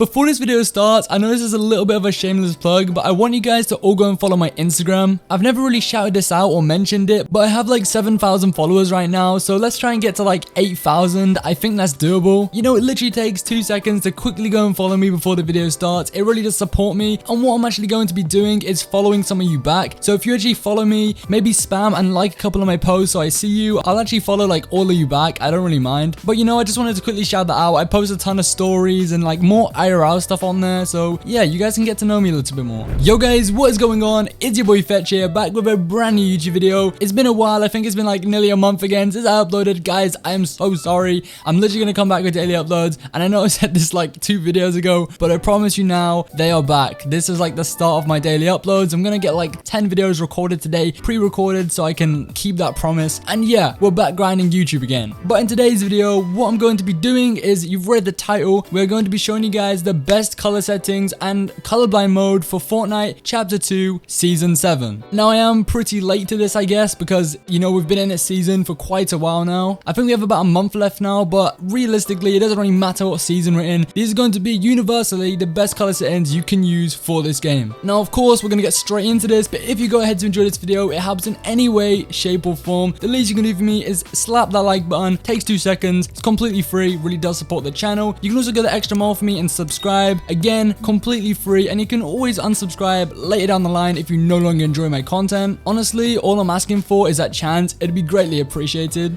Before this video starts, I know this is a little bit of a shameless plug, but I want you guys to all go and follow my Instagram. I've never really shouted this out or mentioned it, but I have like 7,000 followers right now, so let's try and get to like 8,000. I think that's doable. You know, it literally takes 2 seconds to quickly go and follow me before the video starts. It really does support me, and what I'm actually going to be doing is following some of you back. So if you actually follow me, maybe spam and like a couple of my posts so I see you, I'll actually follow like all of you back. I don't really mind. But you know, I just wanted to quickly shout that out. I post a ton of stories and like more IRL stuff on there, so yeah, you guys can get to know me a little bit more. Yo guys, what is going on? It's your boy Fxtch here, back with a brand new YouTube video. It's been a while. I think it's been like nearly a month again since I uploaded. Guys, I am so sorry. I'm literally gonna come back with daily uploads, and I know I said this like 2 videos ago, but I promise you now, they are back. This is like the start of my daily uploads. I'm gonna get like 10 videos recorded today, pre-recorded, so I can keep that promise. And yeah, we're back grinding YouTube again. But in today's video, what I'm going to be doing is, you've read the title, we're going to be showing you guys the best color settings and colorblind mode for Fortnite Chapter 2 Season 7. Now, I am pretty late to this, I guess, because, you know, we've been in this season for quite a while now. I think we have about a month left now, but realistically, it doesn't really matter what season we're in. These are going to be universally the best color settings you can use for this game. Now, of course, we're going to get straight into this, but if you go ahead to enjoy this video, it helps in any way, shape, or form, the least you can do for me is slap that like button. Takes 2 seconds. It's completely free. Really does support the channel. You can also go the extra mile for me and subscribe. Again, completely free, and you can always unsubscribe later down the line if you no longer enjoy my content. Honestly, all I'm asking for is that chance. It'd be greatly appreciated.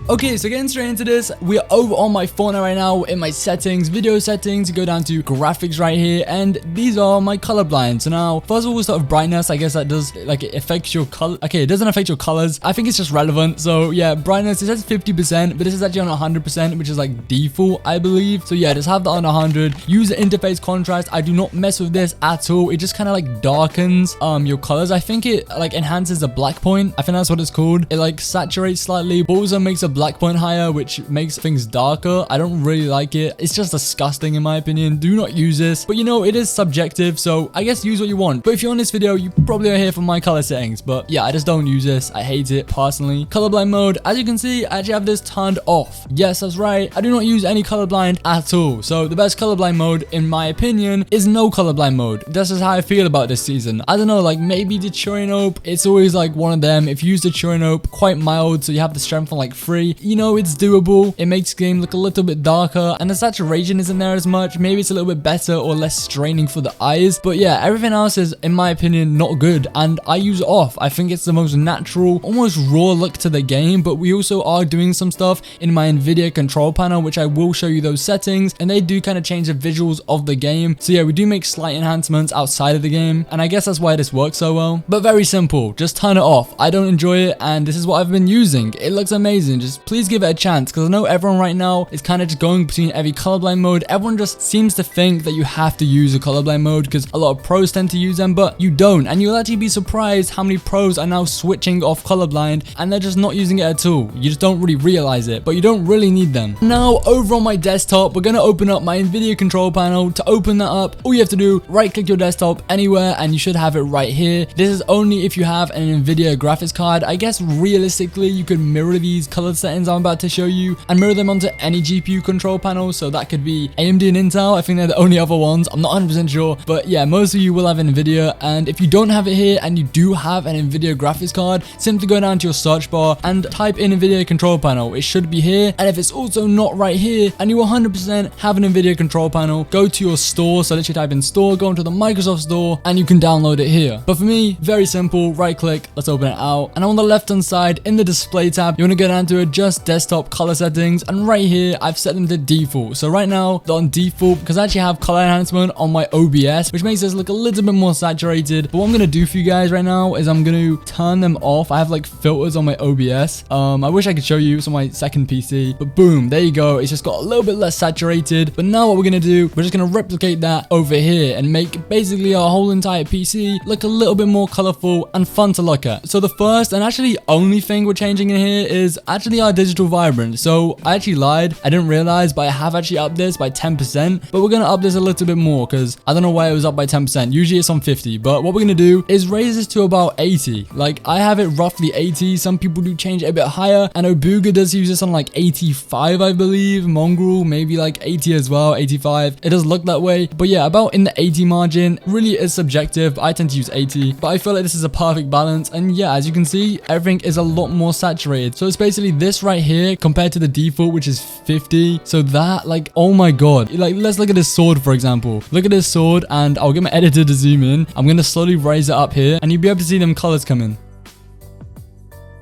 Okay, so getting straight into this, we're over on my Fortnite right now in my settings, video settings. You go down to graphics right here, and these are my colorblind. So now, first of all, we'll start with brightness. I guess that does, like, it affects your color. Okay, it doesn't affect your colors. I think it's just relevant. So yeah, brightness, it says 50%, but this is actually on 100%, which is like default, I believe. So yeah, just have that on 100. User interface contrast, I do not mess with this at all. It just kind of like darkens your colors. I think it like enhances the black point. I think that's what it's called. It like saturates slightly, but also makes a black point higher, which makes things darker. I don't really like it. It's just disgusting in my opinion. Do not use this, but you know, it is subjective, so I guess use what you want. But if you're on this video, you probably are here for my color settings, but yeah, I just don't use this. I hate it personally. Colorblind mode, as you can see, I actually have this turned off. Yes, that's right, I do not use any colorblind at all. So the best colorblind mode in my opinion is no colorblind mode. That's just how I feel about this season. I don't know, like maybe the Chorinope, it's always like one of them. If you use the Chorinope, quite mild, so you have the strength on like 3, you know, it's doable. It makes the game look a little bit darker, and the saturation isn't there as much. Maybe it's a little bit better or less straining for the eyes, but yeah, everything else is, in my opinion, not good, and I use it off. I think it's the most natural, almost raw look to the game, but we also are doing some stuff in my NVIDIA control panel, which I will show you those settings, and they do kind of change the visuals of the game. So yeah, we do make slight enhancements outside of the game, and I guess that's why this works so well. But very simple, just turn it off. I don't enjoy it, and this is what I've been using. It looks amazing. Just please give it a chance, because I know everyone right now is kind of just going between every colorblind mode. Everyone just seems to think that you have to use a colorblind mode because a lot of pros tend to use them, but you don't. And you'll actually be surprised how many pros are now switching off colorblind and they're just not using it at all. You just don't really realize it, but you don't really need them. Now, over on my desktop, we're going to open up my NVIDIA control panel. To open that up, all you have to do, right click your desktop anywhere, and you should have it right here. This is only if you have an NVIDIA graphics card. I guess realistically, you could mirror these color settings I'm about to show you and mirror them onto any GPU control panel. So that could be AMD and Intel. I think they're the only other ones. I'm not 100% sure, but yeah, most of you will have NVIDIA. And if you don't have it here and you do have an NVIDIA graphics card, simply go down to your search bar and type in NVIDIA control panel. It should be here. And if it's also not right here and you 100% have an NVIDIA control panel, go to your store. So literally type in store, go into the Microsoft store, and you can download it here. But for me, very simple. Right click, let's open it out. And on the left hand side in the display tab, you want to go down to adjust desktop color settings, and right here I've set them to default. So right now they're on default because I actually have color enhancement on my OBS, which makes this look a little bit more saturated. But what I'm gonna do for you guys right now is I'm gonna turn them off. I have like filters on my OBS. I wish I could show you. It's on my second PC, but boom, there you go. It's just got a little bit less saturated. But now what we're gonna do, we're just gonna replicate that over here and make basically our whole entire PC look a little bit more colorful and fun to look at. So the first and actually only thing we're changing in here is actually are digital vibrant. So I actually lied. I didn't realize, but I have actually upped this by 10%. But we're going to up this a little bit more because I don't know why it was up by 10%. Usually it's on 50. But what we're going to do is raise this to about 80. Like I have it roughly 80. Some people do change it a bit higher. I know Booga does use this on like 85, I believe. Mongrel, maybe like 80 as well, 85. It does look that way. But yeah, about in the 80 margin. Really is subjective. I tend to use 80. But I feel like this is a perfect balance. And yeah, as you can see, everything is a lot more saturated. So it's basically this right here compared to the default, which is 50. So that, like, oh my god. Like, let's look at this sword, for example. Look at this sword, and I'll get my editor to zoom in. I'm going to slowly raise it up here, and you'll be able to see them colors come in.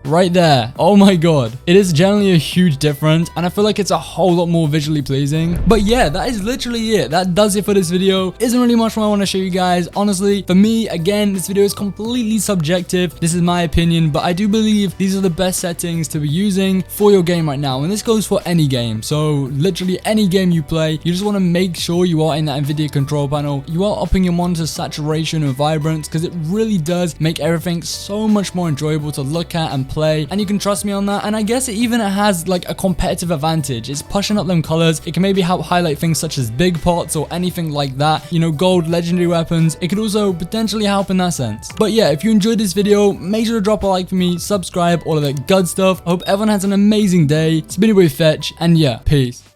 Right there. Oh my god. It is generally a huge difference, and I feel like it's a whole lot more visually pleasing. But yeah, that is literally it. That does it for this video. Isn't really much more I want to show you guys. Honestly, for me, again, this video is completely subjective. This is my opinion, but I do believe these are the best settings to be using for your game right now. And this goes for any game. So literally any game you play, you just want to make sure you are in that NVIDIA control panel. You are upping your monitor saturation and vibrance, because it really does make everything so much more enjoyable to look at and play, and you can trust me on that. And I guess it even has like a competitive advantage. It's pushing up them colors. It can maybe help highlight things such as big pots or anything like that, you know, gold, legendary weapons. It could also potentially help in that sense. But yeah, if you enjoyed this video, make sure to drop a like for me, subscribe, all of that good stuff. I hope everyone has an amazing day. It's been your boy Fxtch, and yeah, peace.